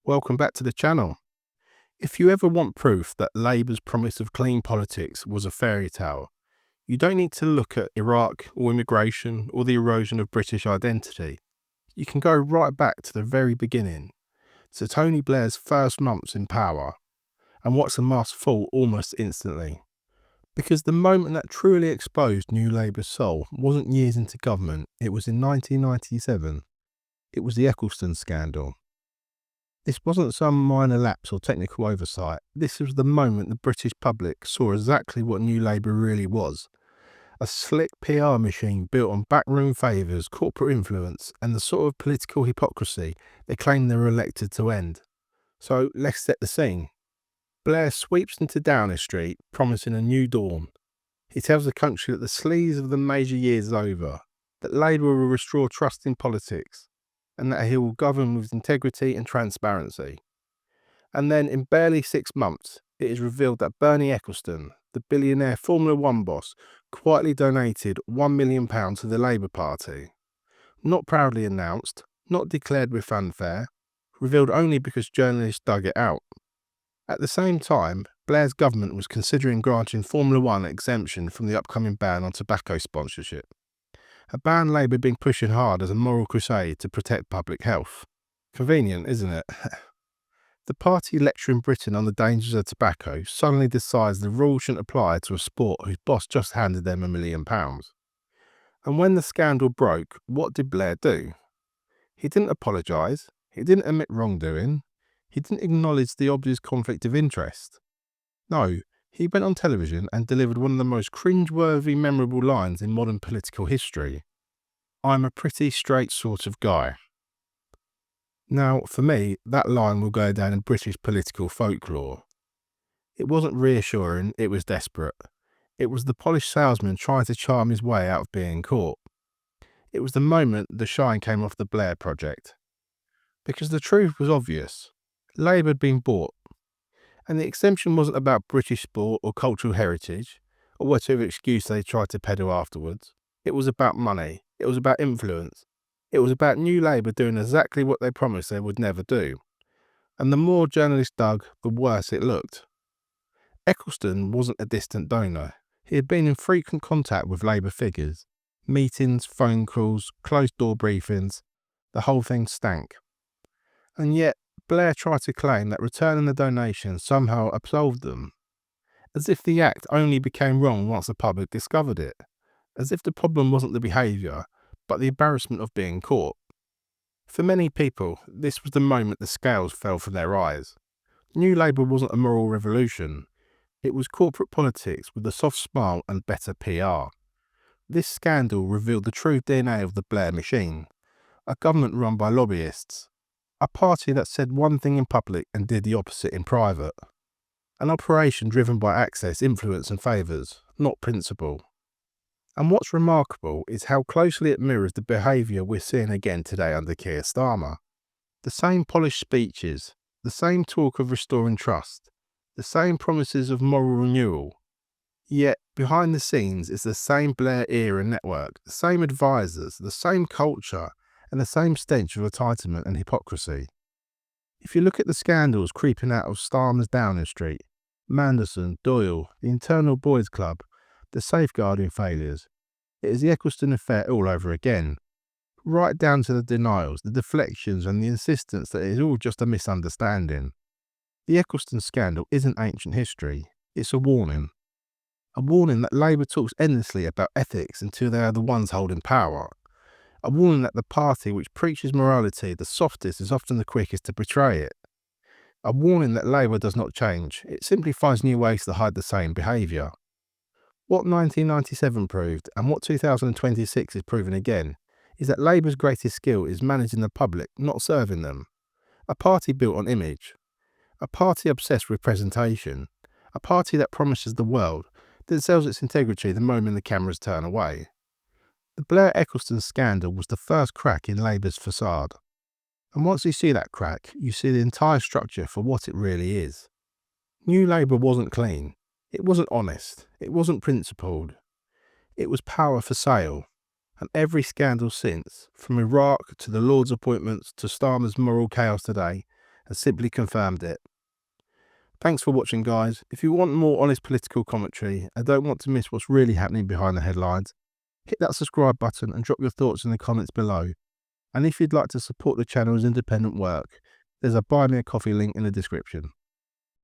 Welcome back to the channel. If you ever want proof that Labour's promise of clean politics was a fairy tale, you don't need to look at Iraq or immigration or the erosion of British identity. You can go right back to the very beginning, to Tony Blair's first months in power, and watch the mask fall almost instantly. Because the moment that truly exposed New Labour's soul wasn't years into government, it was in 1997. It was the Eccleston scandal. This wasn't some minor lapse or technical oversight. This was the moment the British public saw exactly what New Labour really was. A slick PR machine built on backroom favours, corporate influence, and the sort of political hypocrisy they claimed they were elected to end. So let's set the scene. Blair sweeps into Downing Street, promising a new dawn. He tells the country that the sleaze of the major years is over, that Labour will restore trust in politics, and that he will govern with integrity and transparency. And then in barely 6 months, it is revealed that Bernie Eccleston, the billionaire Formula One boss, quietly donated £1 million to the Labour Party. Not proudly announced, not declared with fanfare, revealed only because journalists dug it out. At the same time, Blair's government was considering granting Formula One exemption from the upcoming ban on tobacco sponsorship. A ban Labour had been pushing hard as a moral crusade to protect public health. Convenient, isn't it? The party lecturing Britain on the dangers of tobacco suddenly decides the rules shouldn't apply to a sport whose boss just handed them £1 million. And when the scandal broke, what did Blair do? He didn't apologise, he didn't admit wrongdoing, he didn't acknowledge the obvious conflict of interest. No, he went on television and delivered one of the most cringeworthy, memorable lines in modern political history. "I'm a pretty straight sort of guy." Now, for me, that line will go down in British political folklore. It wasn't reassuring, it was desperate. It was the polished salesman trying to charm his way out of being caught. It was the moment the shine came off the Blair project. Because the truth was obvious. Labour had been bought. And the exemption wasn't about British sport or cultural heritage, or whatever excuse they tried to peddle afterwards. It was about money. It was about influence. It was about New Labour doing exactly what they promised they would never do. And the more journalists dug, the worse it looked. Eccleston wasn't a distant donor. He had been in frequent contact with Labour figures. Meetings, phone calls, closed-door briefings. The whole thing stank. And yet, Blair tried to claim that returning the donation somehow absolved them. As if the act only became wrong once the public discovered it. As if the problem wasn't the behaviour, but the embarrassment of being caught. For many people, this was the moment the scales fell from their eyes. New Labour wasn't a moral revolution. It was corporate politics with a soft smile and better PR. This scandal revealed the true DNA of the Blair machine. A government run by lobbyists. A party that said one thing in public and did the opposite in private. An operation driven by access, influence and favours, not principle. And what's remarkable is how closely it mirrors the behaviour we're seeing again today under Keir Starmer. The same polished speeches, the same talk of restoring trust, the same promises of moral renewal. Yet, behind the scenes is the same Blair-era network, the same advisors, the same culture, and the same stench of entitlement and hypocrisy. If you look at the scandals creeping out of Starmer's Downing Street, Manderson, Doyle, the Internal Boys Club, the safeguarding failures, it is the Eccleston affair all over again. Right down to the denials, the deflections and the insistence that it is all just a misunderstanding. The Eccleston scandal isn't ancient history, it's a warning. A warning that Labour talks endlessly about ethics until they are the ones holding power. A warning that the party which preaches morality the softest is often the quickest to betray it. A warning that Labour does not change, it simply finds new ways to hide the same behaviour. What 1997 proved, and what 2026 is proving again, is that Labour's greatest skill is managing the public, not serving them. A party built on image. A party obsessed with presentation. A party that promises the world, then sells its integrity the moment the cameras turn away. The Blair-Eccleston scandal was the first crack in Labour's facade. And once you see that crack, you see the entire structure for what it really is. New Labour wasn't clean. It wasn't honest. It wasn't principled. It was power for sale. And every scandal since, from Iraq to the Lord's appointments to Starmer's moral chaos today, has simply confirmed it. Thanks for watching, guys. If you want more honest political commentary and don't want to miss what's really happening behind the headlines, hit that subscribe button and drop your thoughts in the comments below. And if you'd like to support the channel's independent work, there's a Buy Me a Coffee link in the description.